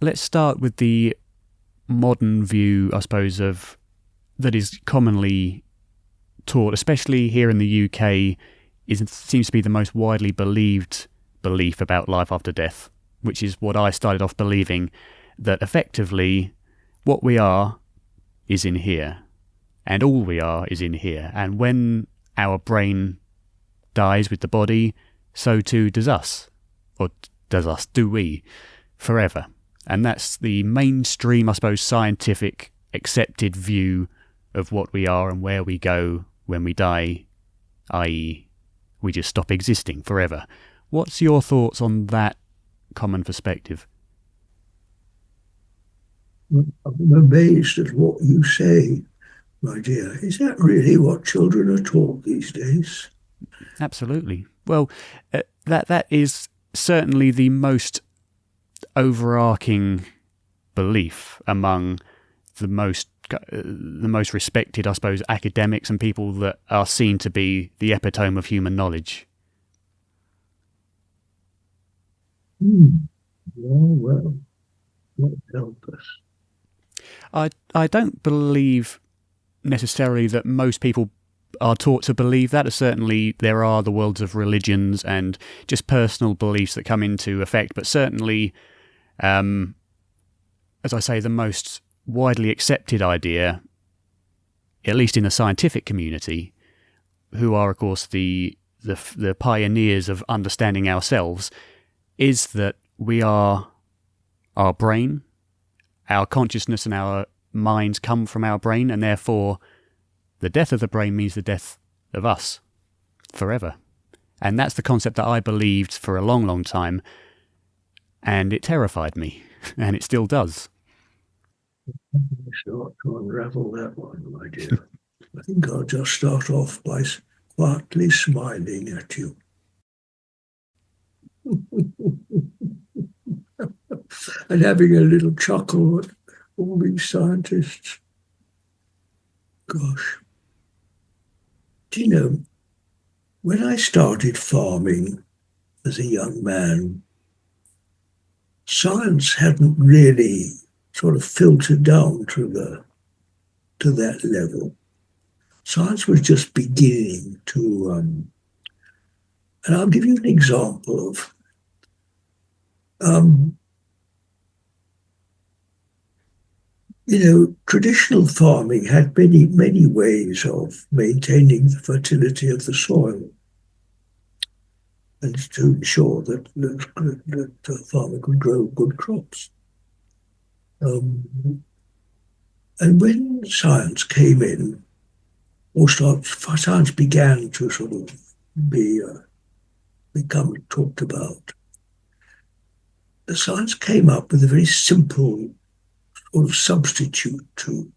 let's start with the modern view, I suppose, of that is commonly taught, especially here in the UK, seems to be the most widely believed belief about life after death, which is what I started off believing, that effectively what we are is in here, and all we are is in here. And when our brain dies with the body, so too does us, or do we, forever. And that's the mainstream, I suppose, scientific accepted view of what we are and where we go when we die, i.e. we just stop existing forever. What's your thoughts on that common perspective? I'm amazed at what you say, my dear. Is that really what children are taught these days? Absolutely. Well, that is certainly the most overarching belief among the most respected, I suppose, academics and people that are seen to be the epitome of human knowledge. Well, what help us? I don't believe necessarily that most people are taught to believe that. Certainly there are the worlds of religions and just personal beliefs that come into effect, but certainly, as I say, the most widely accepted idea, at least in the scientific community, who are of course the pioneers of understanding ourselves, is that we are our brain, our consciousness and our minds come from our brain, and therefore the death of the brain means the death of us forever. And that's the concept that I believed for a long, long time, and it terrified me, and it still does. I start to unravel that one, my dear. I think I'll just start off by quietly smiling at you. And having a little chuckle at all these scientists. Gosh. Do you know, when I started farming as a young man, science hadn't really sort of filtered down to that level. Science was just beginning to, and I'll give you an example of, traditional farming had many ways of maintaining the fertility of the soil and to ensure that the farmer could grow good crops. And when science came in, science began to sort of become talked about, the science came up with a very simple sort of substitute to,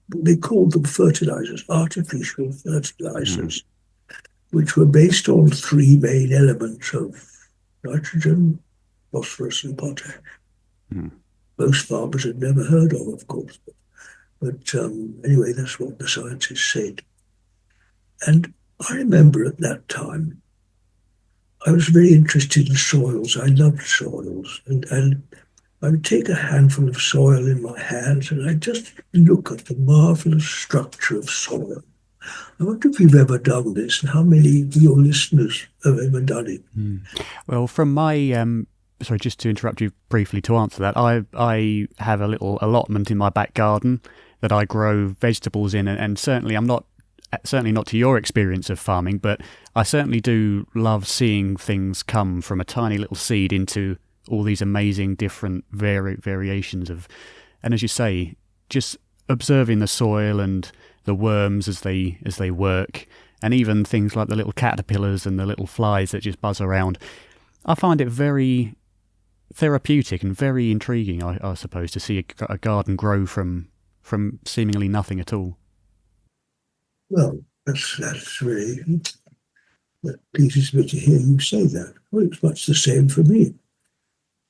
they called them fertilizers, artificial fertilizers, which were based on three main elements of nitrogen, phosphorus, and potash. Most farmers had never heard of course. But anyway, that's what the scientists said. And I remember at that time, I was very interested in soils. I loved soils. And I would take a handful of soil in my hands and I'd just look at the marvelous structure of soil. I wonder if you've ever done this and how many of your listeners have ever done it. Well, from my... sorry, just to interrupt you briefly to answer that, I have a little allotment in my back garden that I grow vegetables in, and certainly I'm not to your experience of farming, but I certainly do love seeing things come from a tiny little seed into all these amazing different variations of, and as you say, just observing the soil and the worms as they work, and even things like the little caterpillars and the little flies that just buzz around. I find it very therapeutic and very intriguing, I suppose, to see a garden grow from seemingly nothing at all. Well, that's really, that pleases me to hear you say that. Well, it's much the same for me.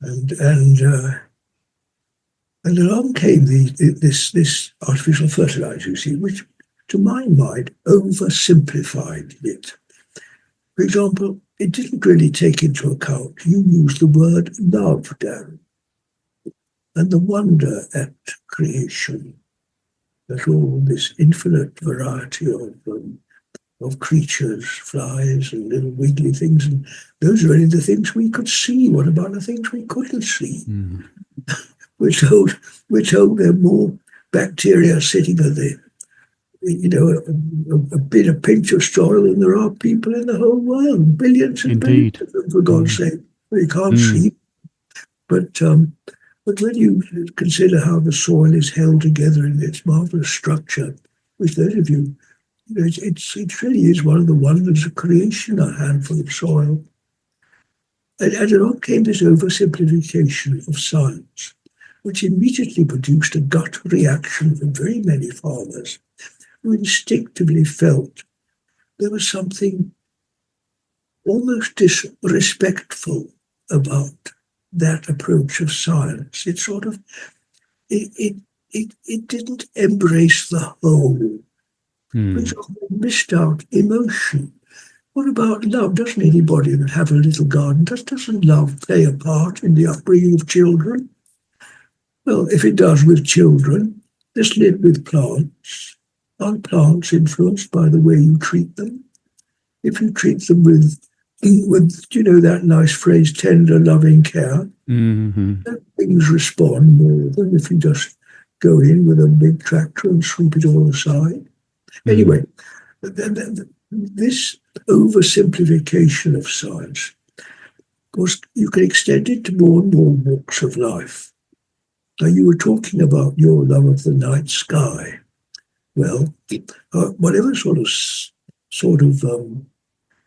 And along came this artificial fertilizer, you see, which, to my mind, oversimplified it. For example, it didn't really take into account, you used the word love, Dan. and the wonder at creation, that all this infinite variety of creatures, flies and little wiggly things, and those are only the things we could see. What about the things we couldn't see? Mm. We're told there are more bacteria sitting on a pinch of soil than there are people in the whole world. Billions and Indeed. billions of them, for God's sake. You can't see. But when you consider how the soil is held together in its marvelous structure, which those of you, it really is one of the wonders of creation, a handful of soil. And along came this oversimplification of science, which immediately produced a gut reaction from very many farmers who instinctively felt there was something almost disrespectful about that approach of science. It sort of, it didn't embrace the whole. It missed out emotion. What about love? Doesn't anybody that have a little garden, doesn't love play a part in the upbringing of children? Well, if it does with children, just live with plants. Aren't plants influenced by the way you treat them? If you treat them with that nice phrase, tender, loving care, things respond more than if you just go in with a big tractor and sweep it all aside. Anyway, this oversimplification of science, of course, you can extend it to more and more walks of life. Now, you were talking about your love of the night sky. Well, whatever sort of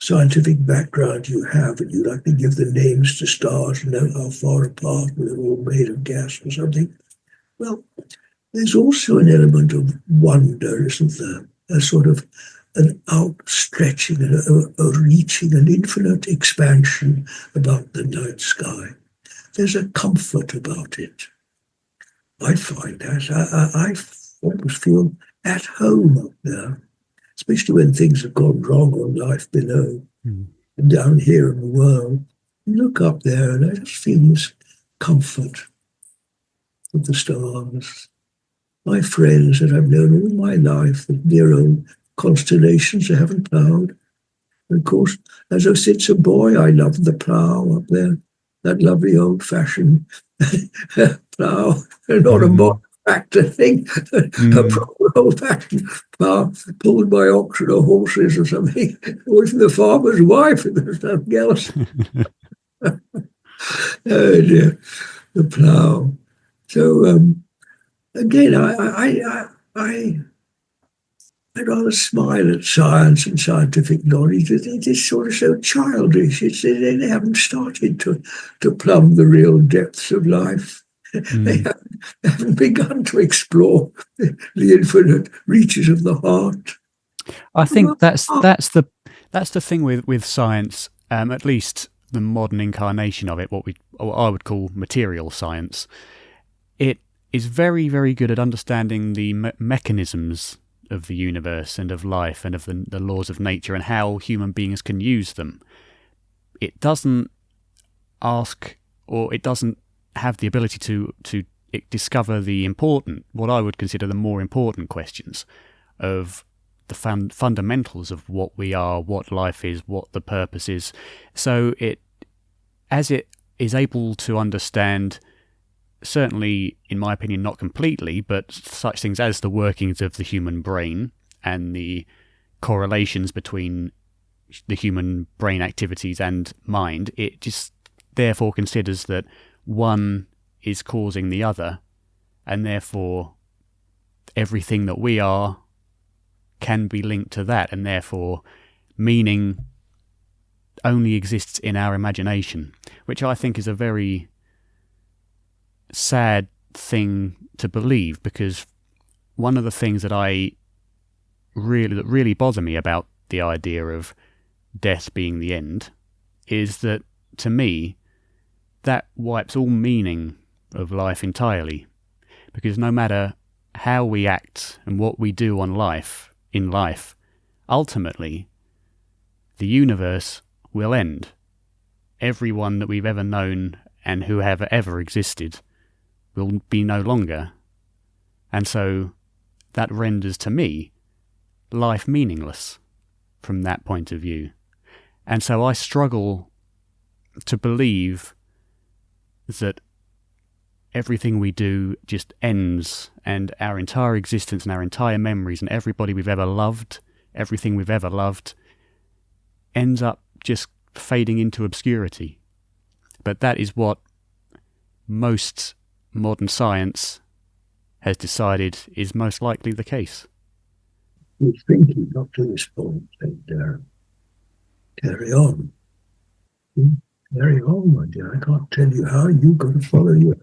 scientific background you have, and you like to give the names to stars and know how far apart they're all made of gas or something, well, there's also an element of wonder, isn't there? A sort of an outstretching, a reaching, an infinite expansion about the night sky. There's a comfort about it. I find that. I always feel at home up there, especially when things have gone wrong on life below and down here in the world. You look up there and I just feel this comfort of the stars. My friends that I've known all my life, the dear old constellations I haven't ploughed. And of course, as I since a boy, I loved the plough up there, that lovely old-fashioned plough, not a modern tractor thing, a proper old-fashioned plough pulled by oxen or horses or something. It wasn't the farmer's wife, and there was nothing else. Oh dear, the plough. So again, I rather smile at science and scientific knowledge. It is sort of so childish. They haven't started to plumb the real depths of life. They haven't begun to explore the infinite reaches of the heart. I think that's the thing with science, at least the modern incarnation of it, what I would call material science. It is very, very good at understanding the mechanisms of the universe and of life and of the laws of nature and how human beings can use them. It doesn't ask, or it doesn't have the ability to discover what I would consider the more important questions of the fundamentals of what we are, what life is, what the purpose is. So as it is able to understand, certainly, in my opinion, not completely, but such things as the workings of the human brain and the correlations between the human brain activities and mind, it just therefore considers that one is causing the other, and therefore everything that we are can be linked to that, and therefore meaning only exists in our imagination, which I think is a very sad thing to believe, because one of the things that really bother me about the idea of death being the end is that, to me, that wipes all meaning of life entirely, because no matter how we act and what we do in life, ultimately the universe will end. Everyone that we've ever known and who have ever existed will be no longer. And so that renders to me life meaningless from that point of view. And so I struggle to believe that everything we do just ends, and our entire existence and our entire memories and everybody we've ever loved, everything we've ever loved, ends up just fading into obscurity. But that is what most modern science has decided is most likely the case. You're thinking up to this point, and carry on. Carry on, my dear. I can't tell you how. You've got to follow your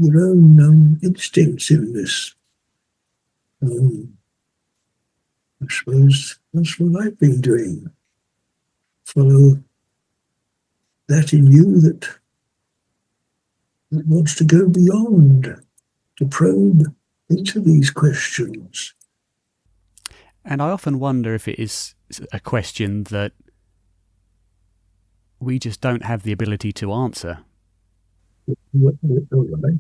own instincts in this. I suppose that's what I've been doing. Follow that in you that wants to go beyond, to probe into these questions. And I often wonder if it is a question that we just don't have the ability to answer. All right.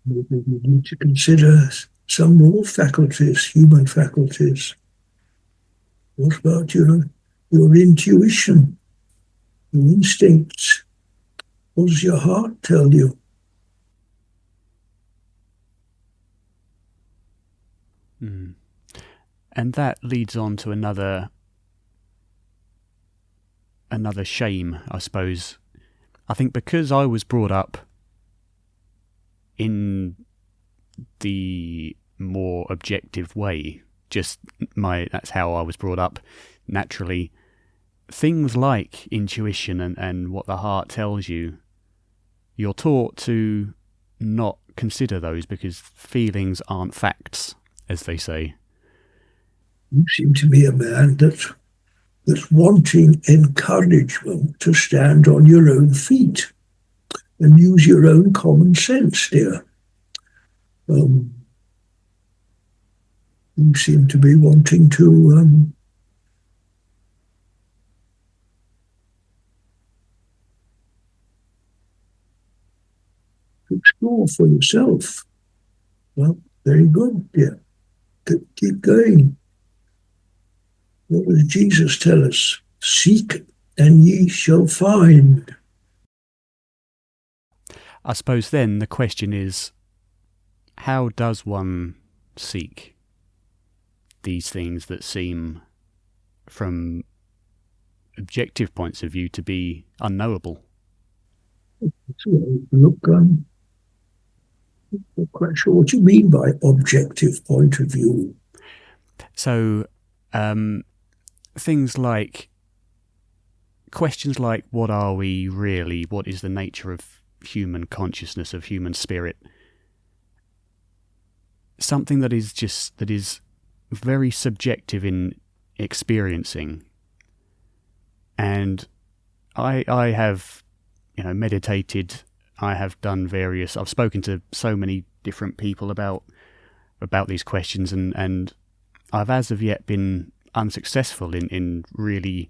Maybe we need to consider some more faculties, human faculties. What about your intuition, your instincts? What does your heart tell you? And that leads on to another shame, I suppose. I think because I was brought up in the more objective way, that's how I was brought up naturally. Things like intuition and what the heart tells you, you're taught to not consider those because feelings aren't facts, as they say. You seem to be a man that's wanting encouragement to stand on your own feet and use your own common sense, dear. You seem to be wanting to explore for yourself. Well, very good, dear. Keep going. What does Jesus tell us? Seek and ye shall find. I suppose then the question is, how does one seek these things that seem, from objective points of view, to be unknowable? Look, I'm not quite sure what you mean by objective point of view. So, things like questions like, what are we really? What is the nature of human consciousness, of human spirit? Something that is very subjective in experiencing. And I have, meditated. I have done I've spoken to so many different people about these questions, and I've as of yet been unsuccessful in really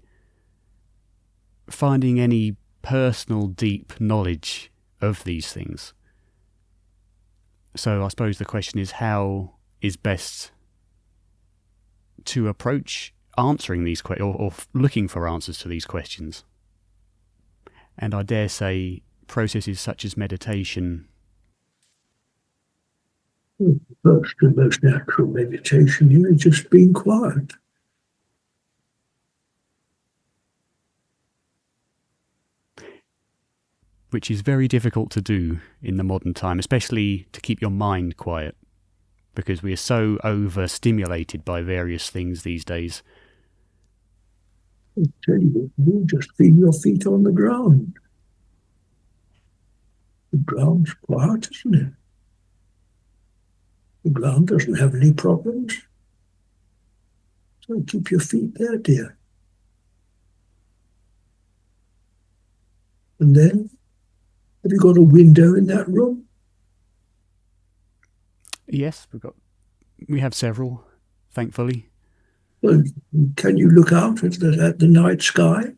finding any personal deep knowledge of these things. So I suppose the question is, how is best to approach answering these questions, or looking for answers to these questions? And I dare say processes such as meditation. First and most natural meditation, just being quiet. Which is very difficult to do in the modern time, especially to keep your mind quiet, because we are so overstimulated by various things these days. I tell you, you just feel your feet on the ground. The ground's quiet, isn't it? The ground doesn't have any problems. So keep your feet there, dear. And then, have you got a window in that room? Yes, we have several, thankfully. Well, can you look out at the night sky?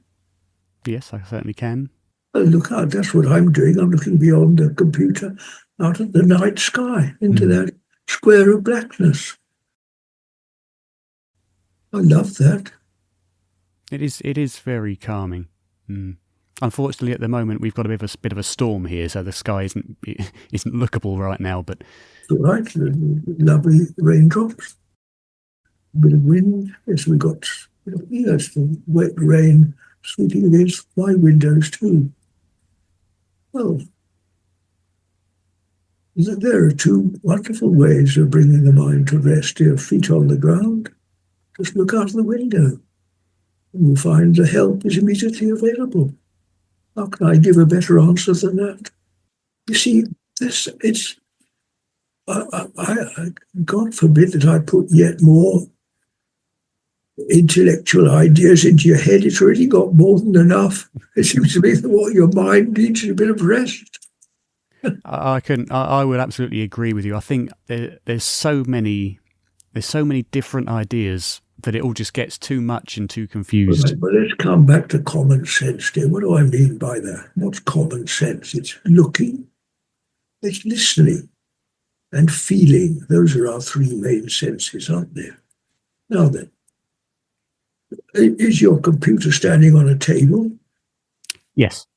Yes, I certainly can. Oh, look out, that's what I'm doing. I'm looking beyond the computer out at the night sky into that square of blackness. I love that. It is very calming. Unfortunately, at the moment, we've got a bit of a storm here, so the sky isn't lookable right now. But It's all right, lovely raindrops, a bit of wind. Yes, we got yes, the wet rain sweeping against my windows too. Well, there are two wonderful ways of bringing the mind to rest. Your feet on the ground, just look out the window, and you'll find the help is immediately available. How can I give a better answer than that? You see, God forbid that I put yet more intellectual ideas into your head. It's already got more than enough. It seems to me that what your mind needs is a bit of rest. I would absolutely agree with you. I think there's so many different ideas that it all just gets too much and too confused. Right, but let's come back to common sense, dear. What do I mean by that? What's common sense? It's looking, it's listening, and feeling. Those are our three main senses, aren't they? Now then, is your computer standing on a table? Yes.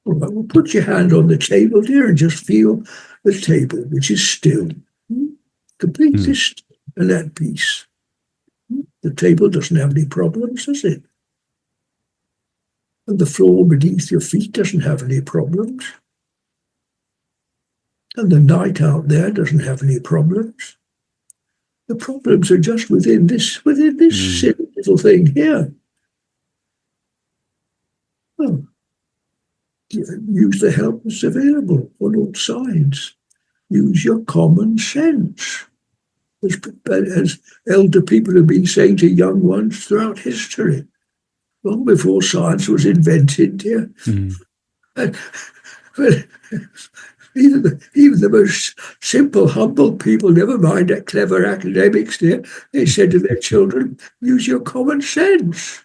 All right, well, put your hand on the table, dear, and just feel the table, which is still. Completely still and at peace. The table doesn't have any problems, does it? And the floor beneath your feet doesn't have any problems. And the night out there doesn't have any problems. The problems are just within this silly little thing here. Well, use the help that's available on all sides. Use your common sense. As elder people have been saying to young ones throughout history, long before science was invented, dear. And, well, even the most simple, humble people, never mind that clever academics, dear, they said to their children, use your common sense.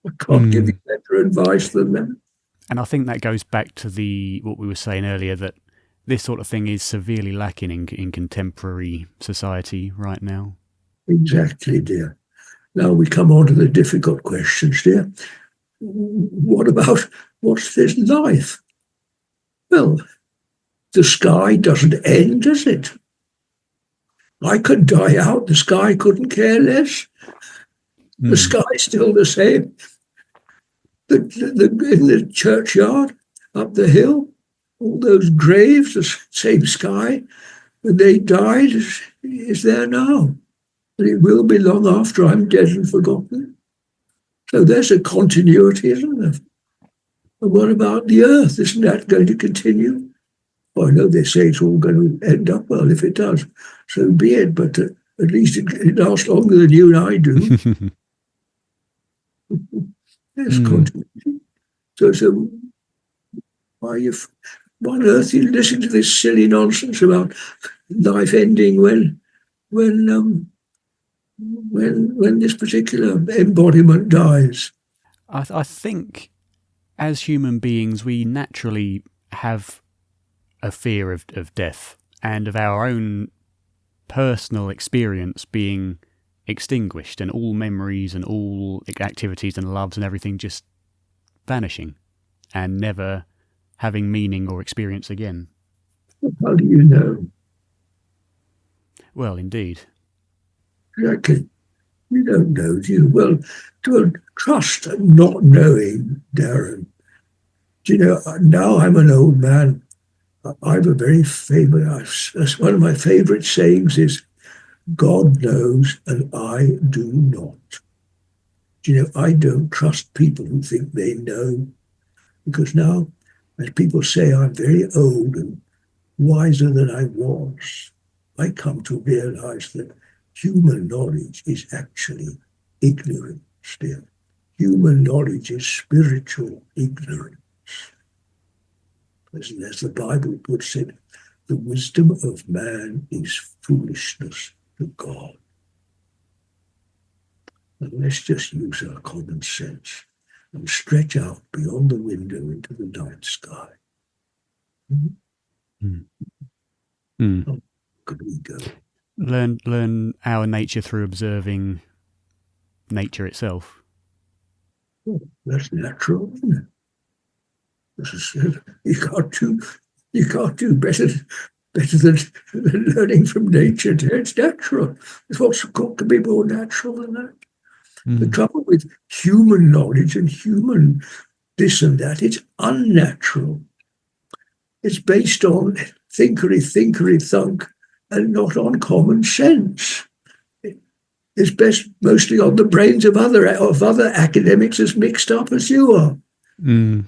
I can't give you better advice than that. And I think that goes back to what we were saying earlier, that this sort of thing is severely lacking in contemporary society right now. Exactly, dear. Now we come on to the difficult questions, dear. What's this life? Well, the sky doesn't end, does it? I could die out, the sky couldn't care less. The sky's still the same. In the churchyard, up the hill, all those graves, the same sky, when they died, is there now. And it will be long after I'm dead and forgotten. So there's a continuity, isn't there? And what about the earth? Isn't that going to continue? Well, I know they say it's all going to end up well. If it does, so be it. But at least it lasts longer than you and I do. There's continuity. So why on earth you listen to this silly nonsense about life ending when this particular embodiment dies? I think as human beings, we naturally have a fear of death and of our own personal experience being extinguished and all memories and all activities and loves and everything just vanishing and never having meaning or experience again. How do you know? Well, indeed. Exactly. You don't know, do you? Well, to trust not knowing, Darren. Do you know, now I'm an old man. I have a very famous, one of my favorite sayings is, God knows and I do not. Do you know, I don't trust people who think they know, because now, as people say, I'm very old and wiser than I was. I come to realize that human knowledge is actually ignorance still. Human knowledge is spiritual ignorance. As the Bible puts it, the wisdom of man is foolishness to God. And let's just use our common sense. and stretch out beyond the window into the night sky. Mm. Mm. How could we go? Learn our nature through observing nature itself. Well, that's natural, isn't it? You can't do better than learning from nature. It's natural. It's what's got to be more natural than that. The trouble with human knowledge and human this and that, it's unnatural. It's based on thinkery, thunk, and not on common sense. It's based mostly on the brains of other academics as mixed up as you are. Mm.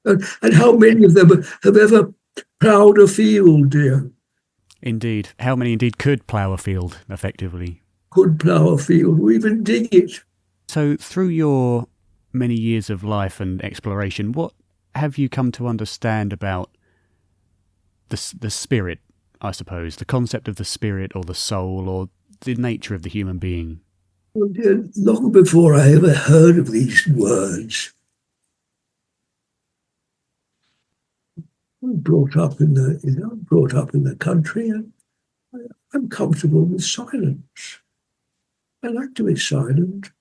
And how many of them have ever ploughed a field, dear? Indeed. How many indeed could plough a field effectively? Could plough a field or even dig it. So through your many years of life and exploration, what have you come to understand about the spirit, I suppose, the concept of the spirit or the soul or the nature of the human being? Well, dear, long before I ever heard of these words, I'm brought up in the country, and I'm comfortable with silence. I like to be silent.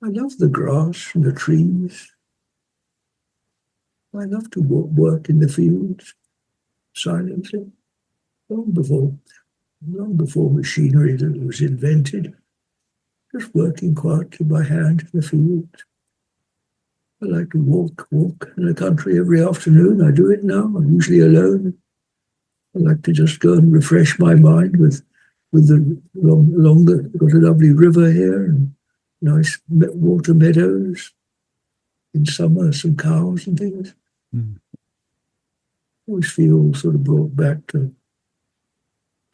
I love the grass and the trees. I love to work in the fields silently. Long before machinery was invented, just working quietly by hand in the fields. I like to walk in the country every afternoon. I do it now. I'm usually alone. I like to just go and refresh my mind with the got a lovely river here and nice water meadows. In summer, some cows and things. I always feel sort of brought back to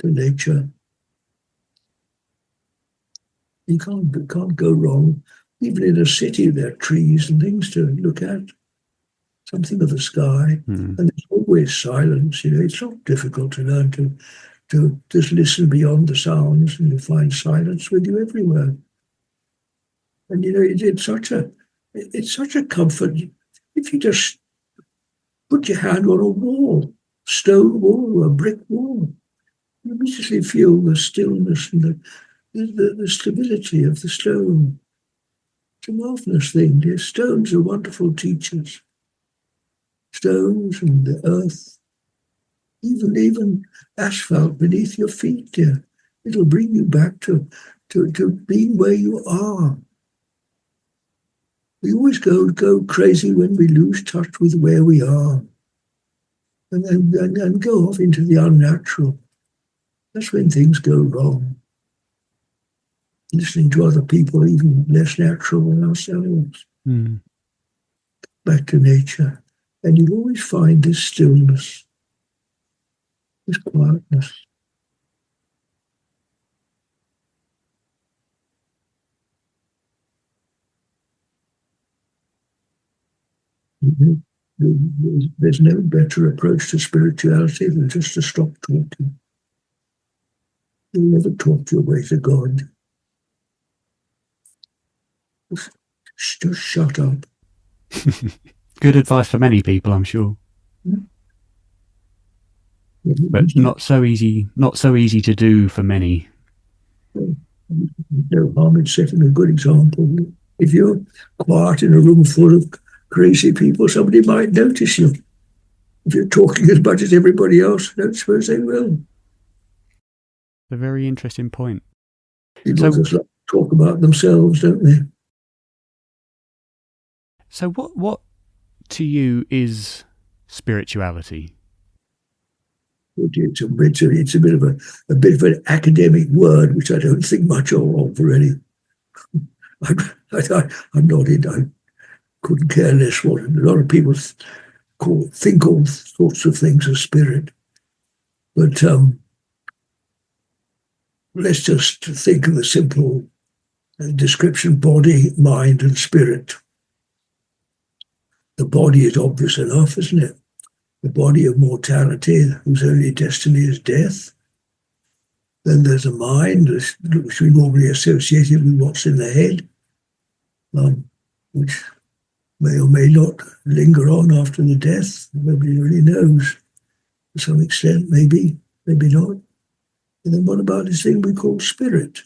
nature. You can't go wrong. Even in a city, there are trees and things to look at. Something of the sky, and there's always silence. It's not difficult to learn to just listen beyond the sounds, and you find silence with you everywhere. And it's such a comfort if you just put your hand on a wall, stone wall or a brick wall. You immediately feel the stillness and the stability of the stone. It's a marvelous thing, dear. Stones are wonderful teachers. Stones and the earth, even asphalt beneath your feet, dear. It'll bring you back to being where you are. We always go crazy when we lose touch with where we are and go off into the unnatural. That's when things go wrong. Listening to other people, even less natural than ourselves. Back to nature. And you'll always find this stillness, this quietness. There's no better approach to spirituality than just to stop talking. You'll never talk your way to God. Just shut up. Good advice for many people, I'm sure. But not so easy to do for many. No harm in setting a good example. If you're quiet in a room full of crazy people, somebody might notice you. If you're talking as much as everybody else, I don't suppose they will. A very interesting point. People just like to talk about themselves, don't they? So what to you is spirituality? It's a bit of an academic word, which I don't think much of really. I'm not in. I couldn't care less what a lot of people think all sorts of things as spirit. But let's just think of the simple description: body, mind, and spirit. The body is obvious enough, isn't it? The body of mortality, whose only destiny is death. Then there's a mind, which we normally associate with what's in the head. which may or may not linger on after the death. Nobody really knows. To some extent, maybe not. And then what about this thing we call spirit?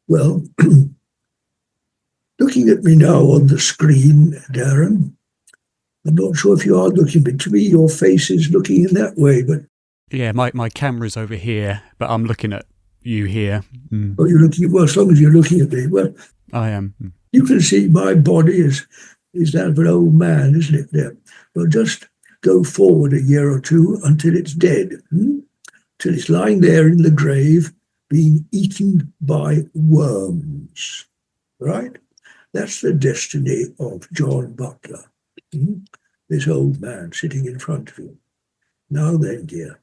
Well, looking at me now on the screen, Darren, I'm not sure if you are looking, but to me your face is looking in that way. But yeah, my camera's over here, but I'm looking at you here. Oh, you're looking, well, as long as you're looking at me. Well, I am. You can see my body is that of an old man, isn't it? There. Well, just go forward a year or two until it's dead, till it's lying there in the grave being eaten by worms, right? That's the destiny of John Butler, this old man sitting in front of you. Now then, dear,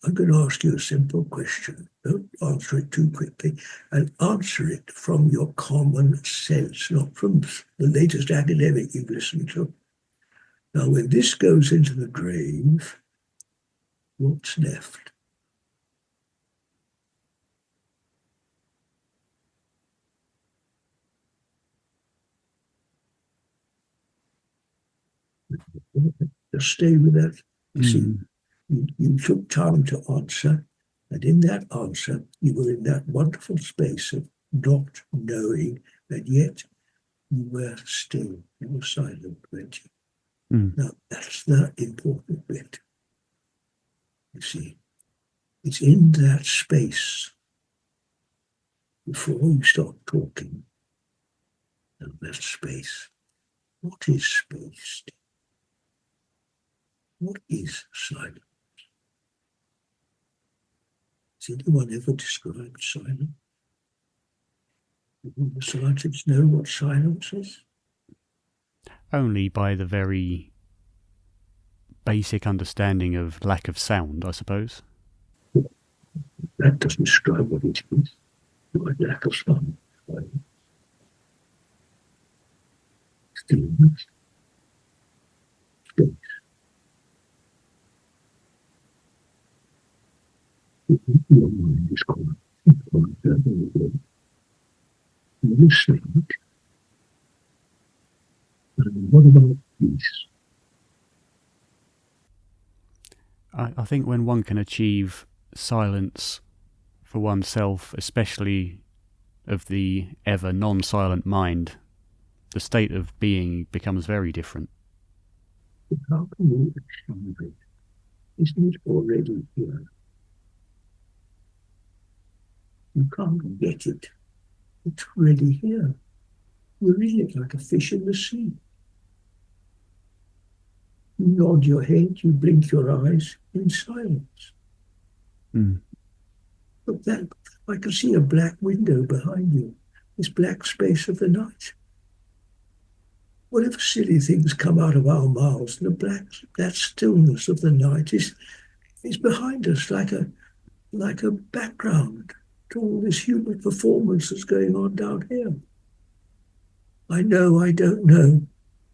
I'm going to ask you a simple question. Don't answer it too quickly, and answer it from your common sense, not from the latest academic you've listened to. Now, when this goes into the grave, what's left? Just stay with that. See, you took time to answer, and in that answer, you were in that wonderful space of not knowing, and yet you were still, you were silent, weren't you? Now, that's the important bit. You see, it's in that space before you start talking. Now, that space. What is space? What is silence? Has anyone ever described silence? Do the scientists know what silence is? Only by the very basic understanding of lack of sound, I suppose. That doesn't describe what it is. Like lack of sound. Stillness. Space. Your mind is quiet. You sleep. And what about peace? I think when one can achieve silence for oneself, especially of the ever non-silent mind, the state of being becomes very different. But how can you achieve it? Isn't it already here? You can't get it. It's already here. You're in it like a fish in the sea. You nod your head, you blink your eyes in silence. But that, I can see a black window behind you, this black space of the night. Whatever silly things come out of our mouths, that stillness of the night is behind us like a background to all this human performance that's going on down here. I know, I don't know.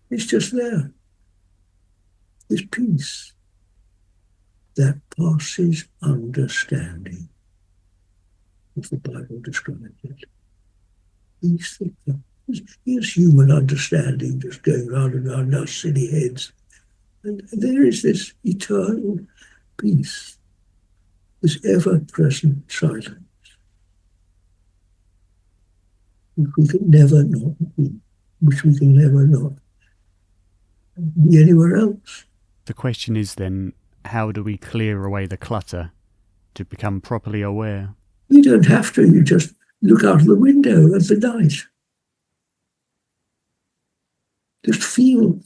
It's just there. This peace that passes understanding, as the Bible describes it. Peace that here's human understanding just going round and round our silly heads. And there is this eternal peace, this ever-present silence, which we can never not be, which we can never not be anywhere else. The question is then, how do we clear away the clutter to become properly aware? You don't have to, you just look out of the window at the night. Just feel,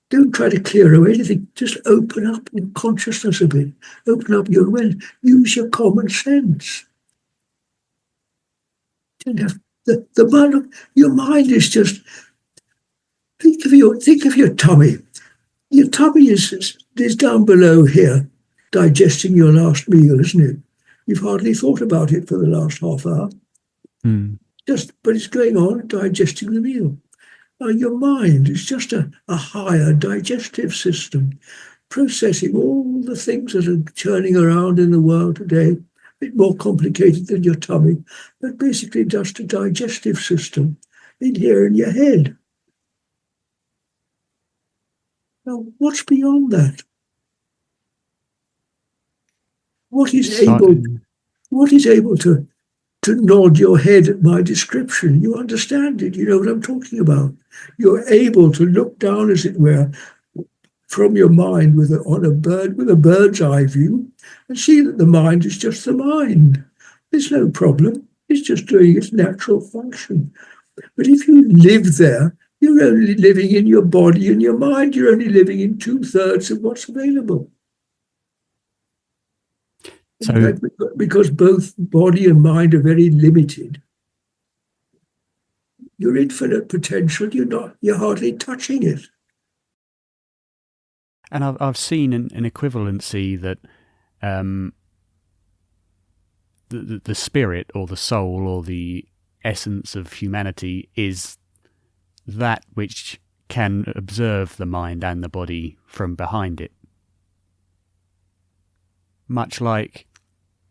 don't try to clear away anything. Just open up in consciousness a bit. Open up your awareness. Use your common sense. You don't have the mind. Your mind is just. Think of your tummy. Your tummy is down below here, digesting your last meal, isn't it? You've hardly thought about it for the last half hour. But it's going on, digesting the meal. Your mind is just a higher digestive system, processing all the things that are churning around in the world today. bit more complicated than your tummy, but basically just a digestive system in here in your head. Now, what's beyond that? What is able to nod your head at my description? You understand it. You know what I'm talking about. You're able to look down, as it were, from your mind with a bird's eye view and see that the mind is just the mind. There's no problem. It's just doing its natural function. But if you live there, you're only living in your body and your mind. You're only living in 2/3 of what's available. So, in fact, because both body and mind are very limited, your infinite potential, you're hardly touching it. And I've seen an equivalency that the spirit or the soul or the essence of humanity is that which can observe the mind and the body from behind it. Much like,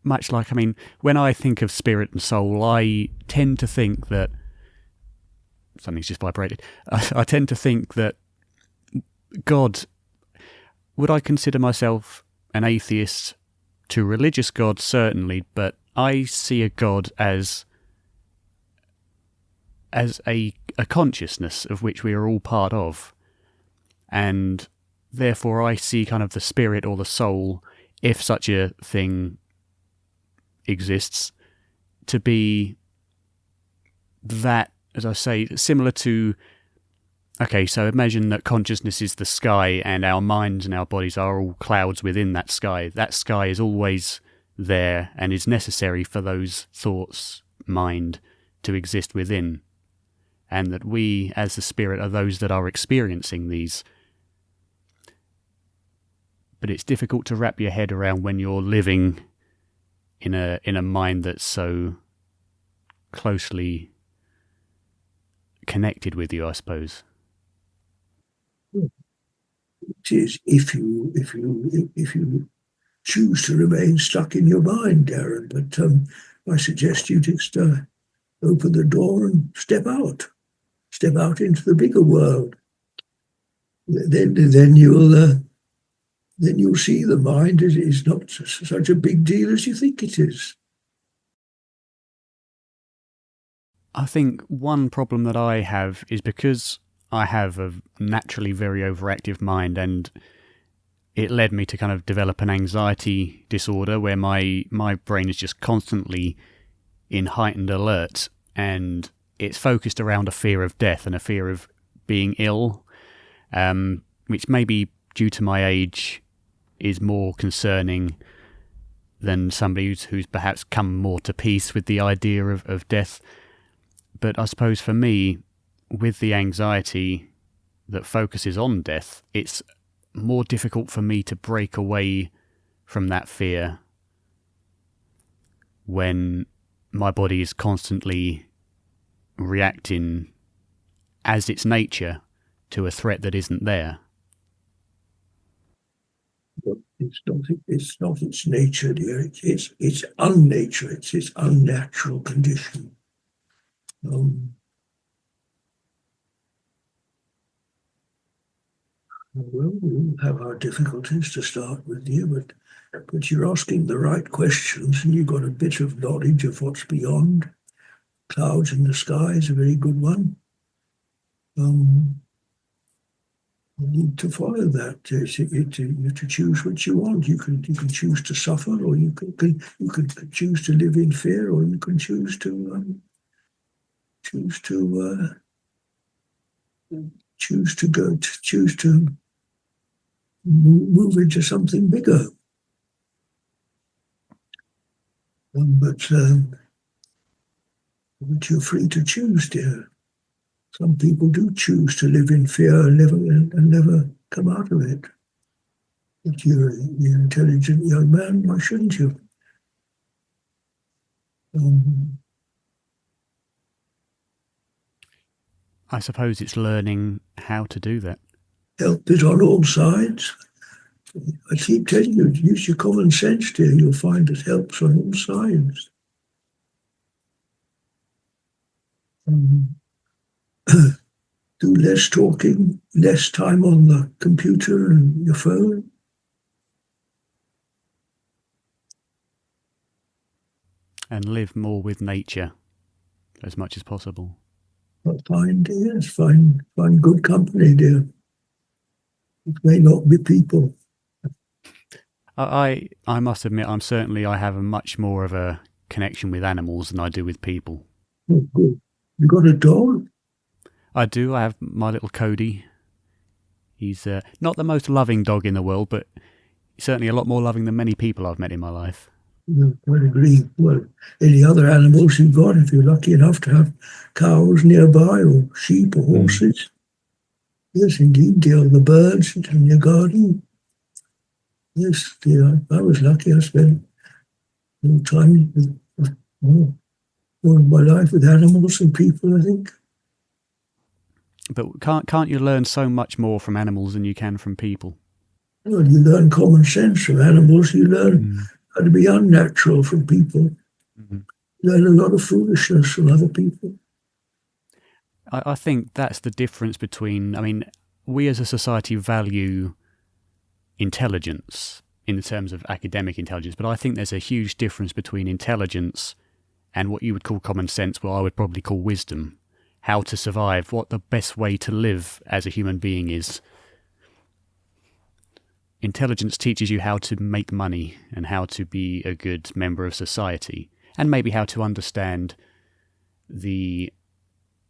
I mean, when I think of spirit and soul, I tend to think that something's just vibrated. I tend to think that God. Would I consider myself an atheist to religious God? Certainly, but I see a God as a consciousness of which we are all part of, and therefore I see kind of the spirit or the soul, if such a thing exists, to be that, as I say, similar to. Okay, so imagine that consciousness is the sky and our minds and our bodies are all clouds within that sky. That sky is always there and is necessary for those thoughts, mind, to exist within. And that we, as the spirit, are those that are experiencing these. But it's difficult to wrap your head around when you're living in a mind that's so closely connected with you, I suppose. It is if you choose to remain stuck in your mind, Darren. But I suggest you just open the door and step out into the bigger world. Then you'll see the mind is not such a big deal as you think it is. I think one problem that I have is because I have a naturally very overactive mind, and it led me to kind of develop an anxiety disorder where my brain is just constantly in heightened alert, and it's focused around a fear of death and a fear of being ill, which maybe due to my age is more concerning than somebody who's perhaps come more to peace with the idea of death. But I suppose for me, with the anxiety that focuses on death, it's more difficult for me to break away from that fear when my body is constantly reacting as its nature to a threat that isn't there. But it's not its nature, dear. It's unnature. It's its unnatural condition. Well, we'll have our difficulties to start with you, but you're asking the right questions, and you've got a bit of knowledge of what's beyond. Clouds in the sky is a very good one. You need to follow that. You to choose what you want. You can choose to suffer, or you can choose to live in fear, or you can choose to move into something bigger. But you're free to choose, dear. Some people do choose to live in fear and never come out of it. If you're an intelligent young man, why shouldn't you? I suppose it's learning how to do that. Help it on all sides. I keep telling you, use your common sense, dear. You'll find it helps on all sides. Do less talking, less time on the computer and your phone. And live more with nature as much as possible. Find, yes, find good company, dear. It may not be people. I must admit, I have a much more of a connection with animals than I do with people. Oh, good. You got a dog? I do. I have my little Cody. He's not the most loving dog in the world, but certainly a lot more loving than many people I've met in my life. No, I agree. Well, any other animals you've got, if you're lucky enough to have cows nearby or sheep or horses. Yes, indeed, dear. The birds in your garden. Yes, dear. I was lucky. I spent more time with all of my life with animals and people, I think. But can't you learn so much more from animals than you can from people? Well, you learn common sense from animals. You learn how to be unnatural from people. You learn a lot of foolishness from other people. I think that's the difference between, I mean, we as a society value intelligence in terms of academic intelligence, but I think there's a huge difference between intelligence and what you would call common sense, what I would probably call wisdom. How to survive, what the best way to live as a human being is. Intelligence teaches you how to make money and how to be a good member of society, and maybe how to understand the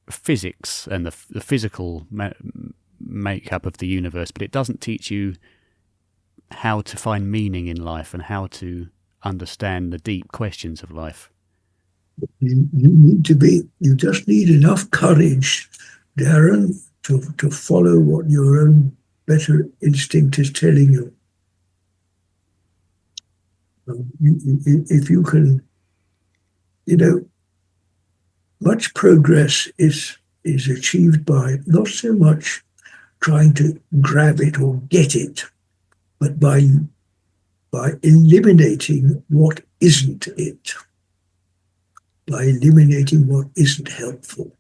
physics and the physical makeup of the universe, but it doesn't teach you how to find meaning in life and how to understand the deep questions of life. You just need enough courage, Darren, to follow what your own better instinct is telling you. If you can, much progress is achieved by not so much trying to grab it or get it, but by eliminating what isn't it. By eliminating what isn't helpful.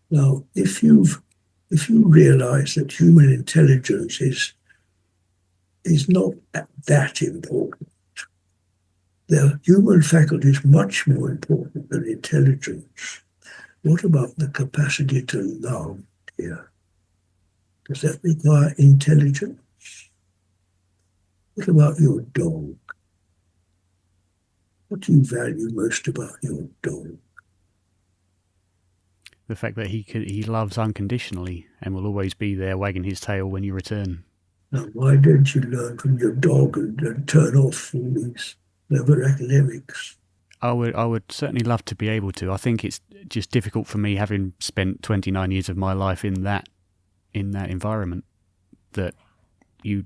Now, if you realize that human intelligence is not that important, the human faculty is much more important than intelligence. What about the capacity to love here? Does that require intelligence? What about your dog? What do you value most about your dog? The fact that he loves unconditionally and will always be there wagging his tail when you return. Now, why don't you learn from your dog and turn off all these clever academics? I would certainly love to be able to. I think it's just difficult for me, having spent 29 years of my life in that environment, that you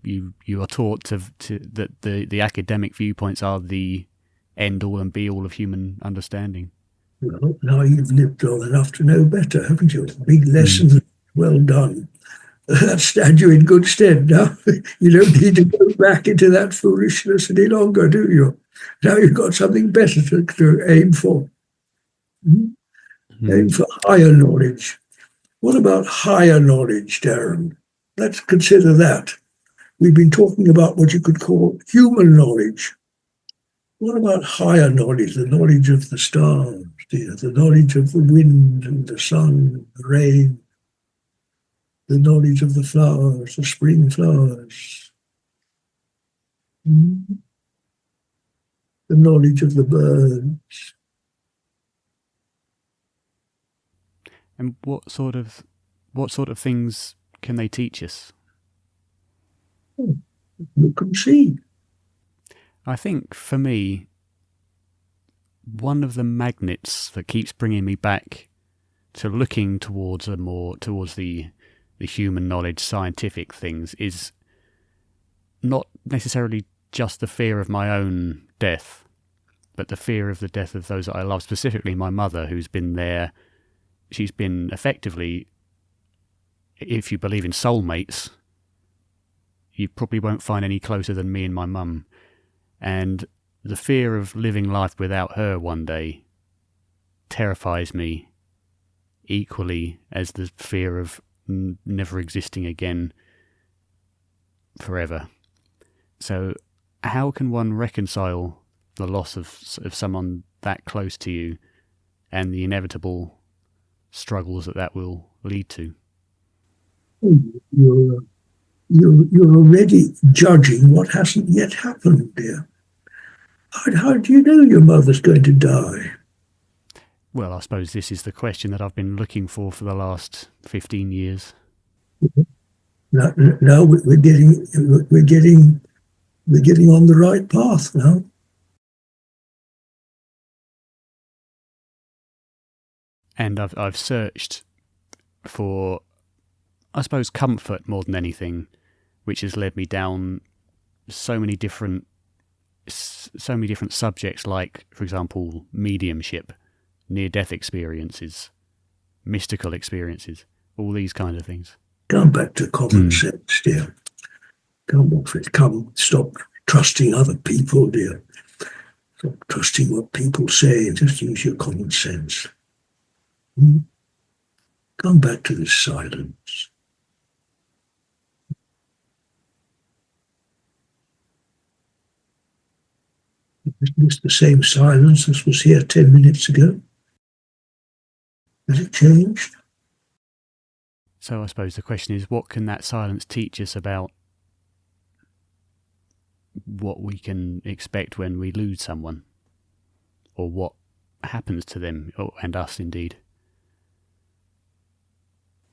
are taught that the academic viewpoints are the end all and be all of human understanding. Well, now you've lived long enough to know better, haven't you? Big lessons, well done. That stand you in good stead now. You don't need to go back into that foolishness any longer, do you? Now you've got something better to aim for. Aim for higher knowledge. What about higher knowledge, Darren? Let's consider that. We've been talking about what you could call human knowledge. What about higher knowledge, the knowledge of the stars, the knowledge of the wind and the sun, the rain, the knowledge of the flowers, the spring flowers, the knowledge of the birds? And what sort of things can they teach us? Look and see. I think for me, one of the magnets that keeps bringing me back to looking towards the human knowledge, scientific things, is not necessarily just the fear of my own death, but the fear of the death of those that I love, specifically my mother, who's been there. She's been effectively, if you believe in soulmates, you probably won't find any closer than me and my mum. And the fear of living life without her one day terrifies me equally as the fear of never existing again forever. So how can one reconcile the loss of someone that close to you and the inevitable struggles that will lead to? You're already judging what hasn't yet happened, dear. How do you know your mother's going to die? Well, I suppose this is the question that I've been looking for the last 15 years. Now we're getting on the right path now. And I've searched for, I suppose, comfort more than anything, which has led me down so many different subjects, like, for example, mediumship, near-death experiences, mystical experiences, all these kind of things. Come back to common sense, dear. Come off it. Stop trusting other people, dear. Stop trusting what people say and just use your common sense. Come back to this silence. Isn't this the same silence as was here 10 minutes ago? Has it changed? So I suppose the question is, what can that silence teach us about what we can expect when we lose someone, or what happens to them, and us indeed?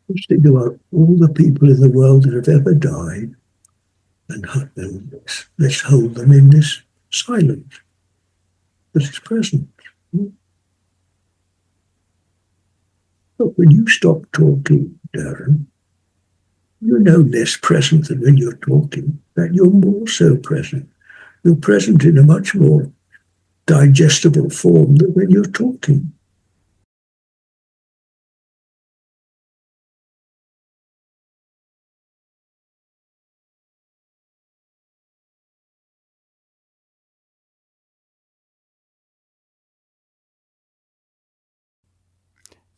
Let's think about all the people in the world that have ever died, and let's hold them in this silence that is present. But when you stop talking, Darren, you're no less present than when you're talking. In fact, you're more so present. You're present in a much more digestible form than when you're talking.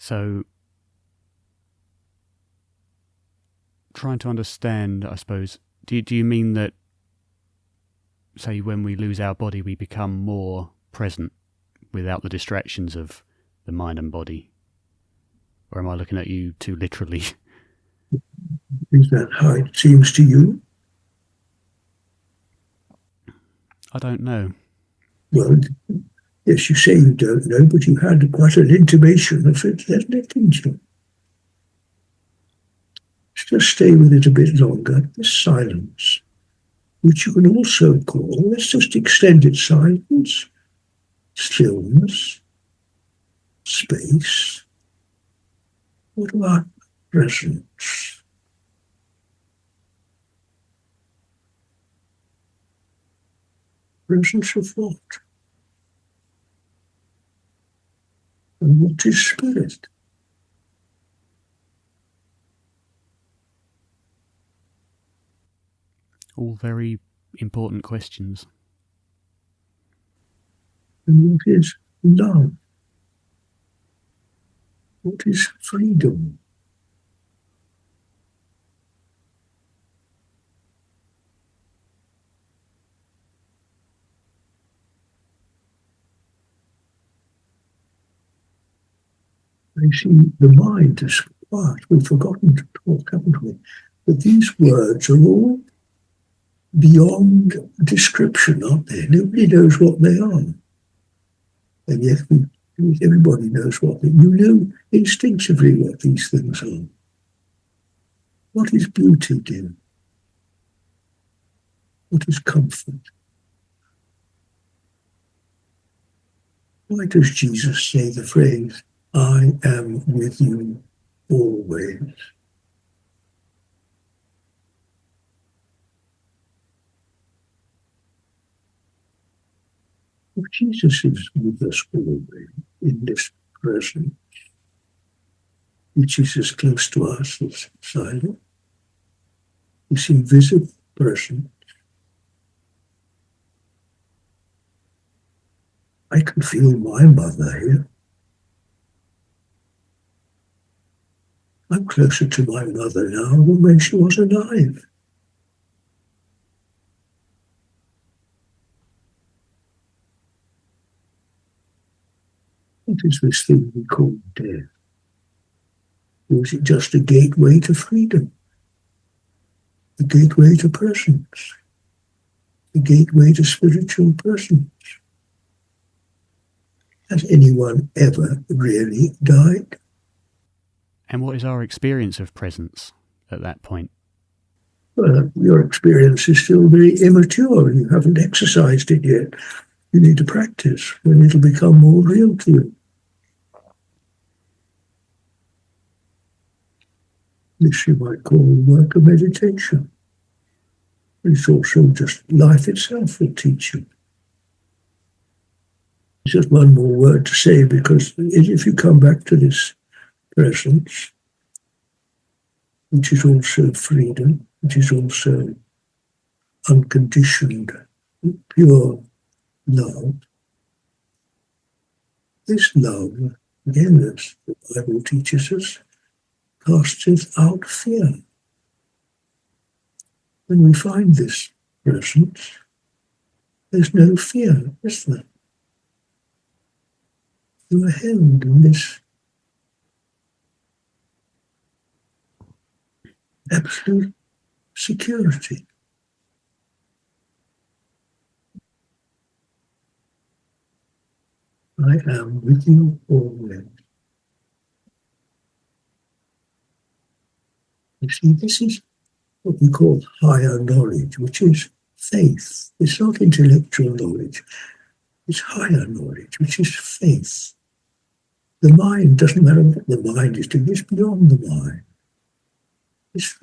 So, trying to understand, I suppose, do you mean that, say, when we lose our body, we become more present without the distractions of the mind and body? Or am I looking at you too literally? Is that how it seems to you? I don't know. Well, yes, you say you don't know, but you had quite an intimation of it, didn't you? Just stay with it a bit longer, this silence, which you can also call, let's just extend it, silence, stillness, space. What about presence? Presence of what? And what is spirit? All very important questions. And what is love? What is freedom? You see, the mind is quiet. We've forgotten to talk, haven't we? But these words are all beyond description, aren't they? Nobody knows what they are. And yet everybody knows what they are. You know instinctively what these things are. What is beauty, dear? What is comfort? Why does Jesus say the phrase, I am with you always? Well, Jesus is with us always in this present, which is as close to us as silence. It's invisible, person, I can feel my mother here. I'm closer to my mother now than when she was alive. What is this thing we call death? Or is it just a gateway to freedom? A gateway to presence? A gateway to spiritual presence? Has anyone ever really died? And what is our experience of presence at that point? Well, your experience is still very immature. You haven't exercised it yet. You need to practice when it'll become more real to you. This you might call work of meditation. It's also just life itself will teach you. Just one more word to say, because if you come back to this presence, which is also freedom, which is also unconditioned, pure love, this love, again, as the Bible teaches us, casteth out fear. When we find this presence, there's no fear, is there? You are held in this absolute security. I am with you always. You see, this is what we call higher knowledge, which is faith. It's not intellectual knowledge. It's higher knowledge, which is faith. The mind doesn't matter what the mind is doing. It's beyond the mind. It's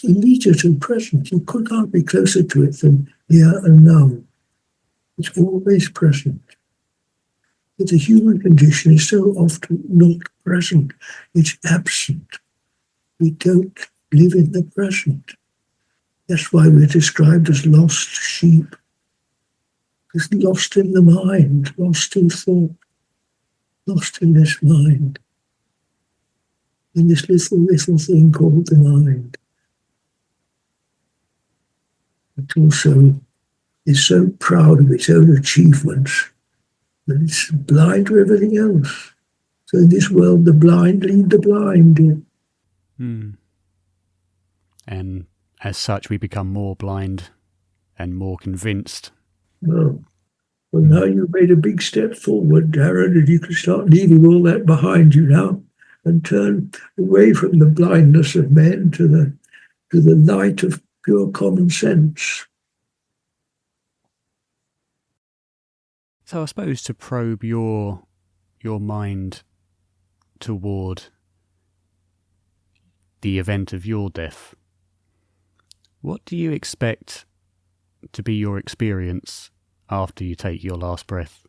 immediate and present. You can't be closer to it than here and now. It's always present. But the human condition is so often not present. It's absent. We don't live in the present. That's why we're described as lost sheep. It's lost in the mind, lost in thought, lost in this mind, in this little thing called the mind. It also is so proud of its own achievements that it's blind to everything else. So in this world, the blind lead the blind. And as such, we become more blind and more convinced. Well, now you've made a big step forward, Darren, and you can start leaving all that behind you now and turn away from the blindness of men to the light of pure common sense. So I suppose to probe your mind toward the event of your death, what do you expect to be your experience after you take your last breath?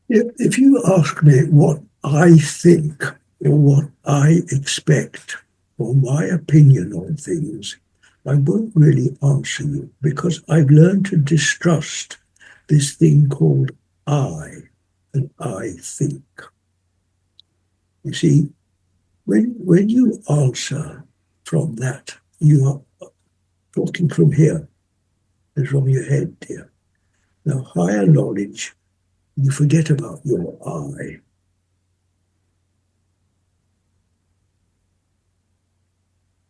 If you ask me what I think or what I expect or my opinion on things, I won't really answer you because I've learned to distrust this thing called I and I think. You see, when you answer from that, you are talking from here and from your head here. Now, higher knowledge, you forget about your I.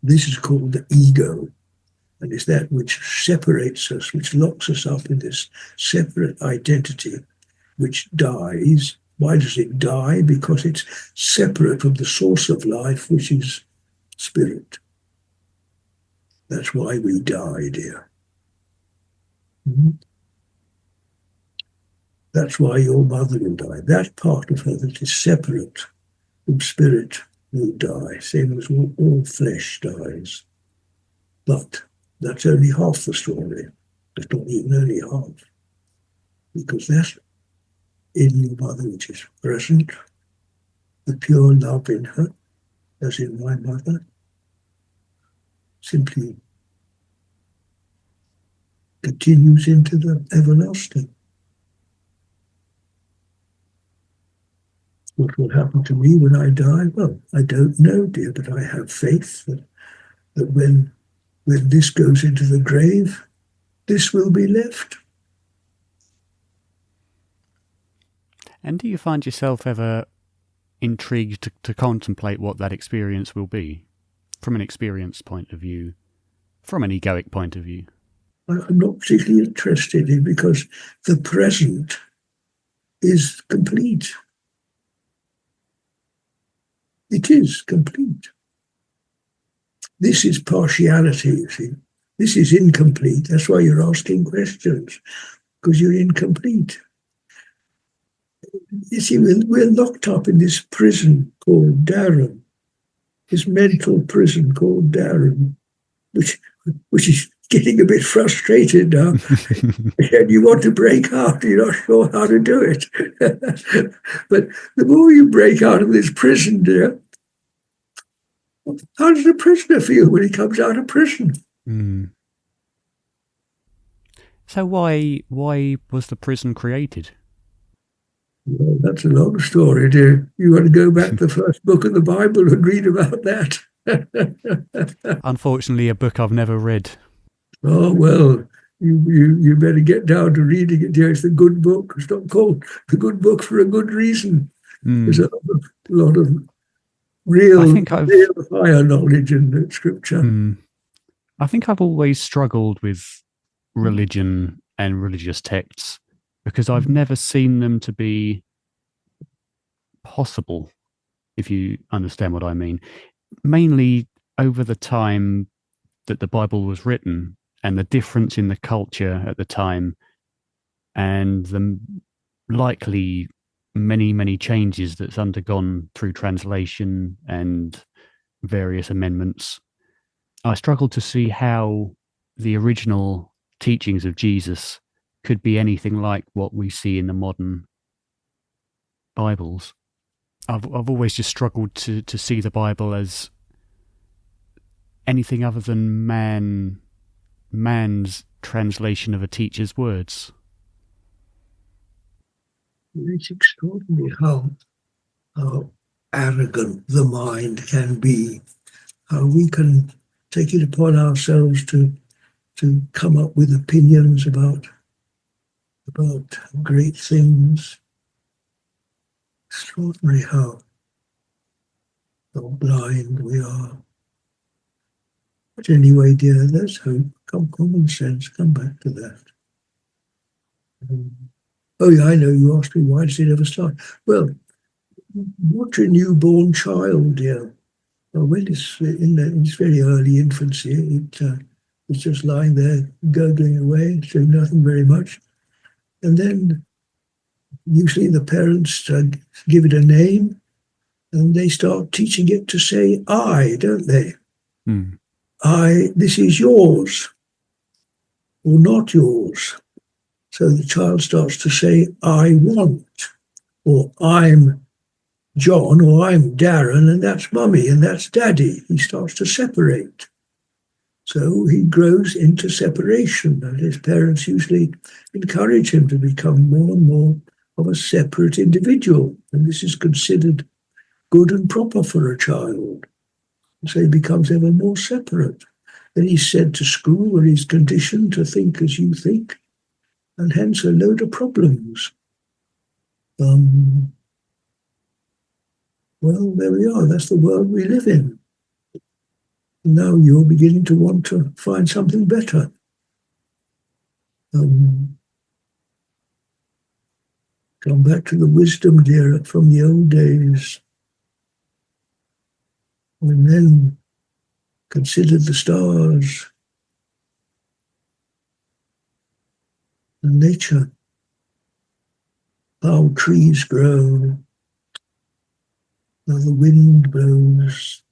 This is called the ego, and it's that which separates us, which locks us up in this separate identity, which dies. Why does it die? Because it's separate from the source of life, which is spirit. That's why we die, dear. That's why your mother will die. That part of her that is separate from spirit will die, same as all flesh dies. But that's only half the story. That's not even only half. Because that's in your mother which is present, the pure love in her, as in my mother, simply continues into the everlasting. What will happen to me when I die? Well, I don't know, dear, but I have faith that when this goes into the grave, this will be left. And do you find yourself ever intrigued to contemplate what that experience will be, from an experience point of view, from an egoic point of view? I'm not particularly interested in, because the present is complete. It is complete. This is partiality, you see. This is incomplete. That's why you're asking questions, because you're incomplete. You see, we're locked up in this prison called Darren, this mental prison called Darren, which is getting a bit frustrated now. And you want to break out, you're not sure how to do it. But the more you break out of this prison, dear, how does a prisoner feel when he comes out of prison? Mm. So why was the prison created? Well, that's a long story, dear. You want to go back to the first book of the Bible and read about that? Unfortunately, a book I've never read. Oh, well, you better get down to reading it, dear. It's a good book. It's not called the good book for a good reason. There's a lot of real higher knowledge in the scripture. I think I've always struggled with religion and religious texts because I've never seen them to be possible, if you understand what I mean. Mainly over the time that the Bible was written and the difference in the culture at the time and the likely many changes that's undergone through translation and various amendments. I struggled to see how the original teachings of Jesus could be anything like what we see in the modern Bibles. I've always just struggled to see the Bible as anything other than man's translation of a teacher's words. It's extraordinary how arrogant the mind can be, how we can take it upon ourselves to come up with opinions about great things. Extraordinary how blind we are. But anyway, dear, let's hope. Common sense, come back to that. Oh, yeah, I know you asked me, why does it ever start? Well, watch a newborn child, dear. When it's in its very early infancy, it's just lying there, gurgling away, doing nothing very much. And then usually the parents give it a name, and they start teaching it to say I, don't they? I, this is yours, or not yours. So the child starts to say, I want, or I'm John, or I'm Darren, and that's Mummy, and that's Daddy. He starts to separate. So he grows into separation, and his parents usually encourage him to become more and more of a separate individual. And this is considered good and proper for a child. So he becomes ever more separate. Then he's sent to school where he's conditioned to think as you think, and hence a load of problems. Well, there we are. That's the world we live in. Now you're beginning to want to find something better. Come back to the wisdom, dear, from the old days. And then consider the stars, and nature, how trees grow, how the wind blows,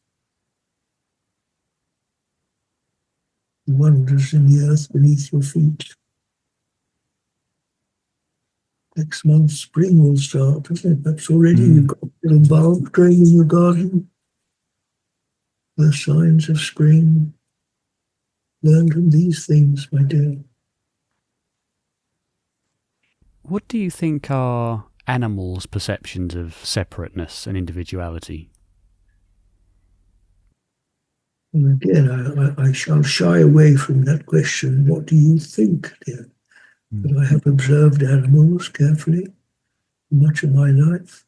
the wonders in the earth beneath your feet. Next month, spring will start, isn't it? Perhaps already you've got a little bulb growing in your garden. The signs of spring. Learn from these things, my dear. What do you think are animals' perceptions of separateness and individuality? And again, I shall shy away from that question. What do you think, dear? But I have observed animals carefully much of my life.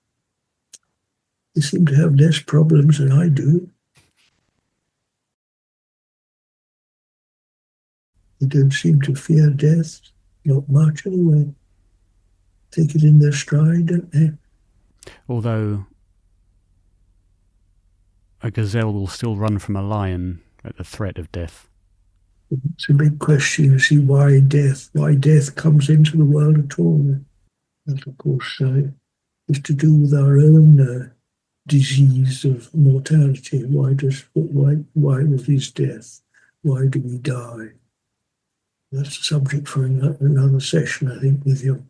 They seem to have less problems than I do. They don't seem to fear death, not much anyway. Take it in their stride, don't they? Although a gazelle will still run from a lion at the threat of death. It's a big question, you see, why death comes into the world at all. That, of course, is to do with our own disease of mortality. Why is death? Why do we die? That's a subject for another session, I think, with you.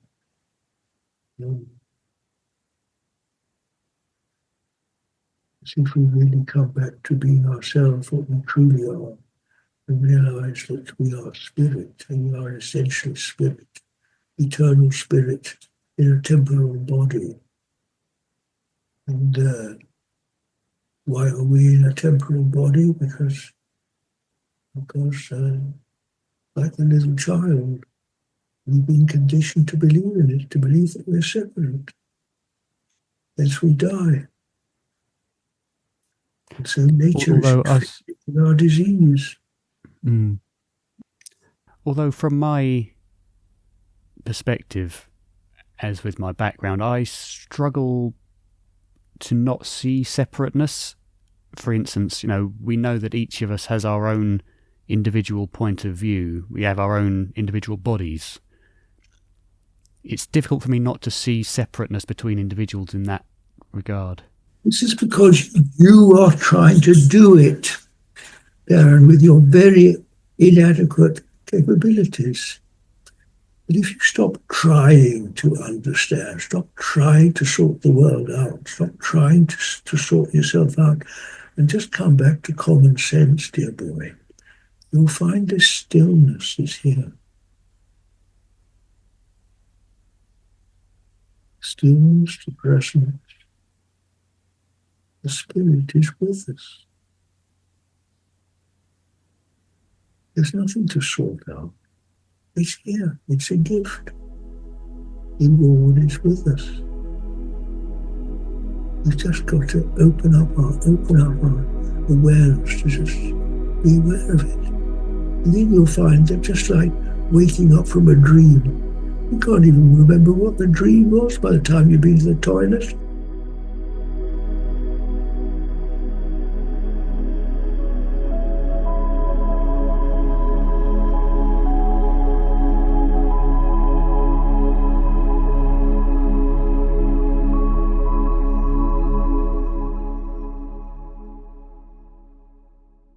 See if we really come back to being ourselves, what we truly are, and realize that we are spirit, and we are essentially spirit, eternal spirit in a temporal body. And why are we in a temporal body? Because like the little child, we've been conditioned to believe in it, to believe that we're separate. Hence we die. And so nature is our disease. Although from my perspective, as with my background, I struggle to not see separateness. For instance, we know that each of us has our own individual point of view. We have our own individual bodies. It's difficult for me not to see separateness between individuals in that regard. This is because you are trying to do it, Darren, with your very inadequate capabilities. But if you stop trying to understand, stop trying to sort the world out, stop trying to sort yourself out, and just come back to common sense, dear boy, you'll find this stillness is here. Stillness, the presence. The Spirit is with us. There's nothing to sort out. It's here. It's a gift. The Lord is with us. We've just got to open up our awareness to just be aware of it. And then you'll find that just like waking up from a dream, you can't even remember what the dream was by the time you've been to the toilet.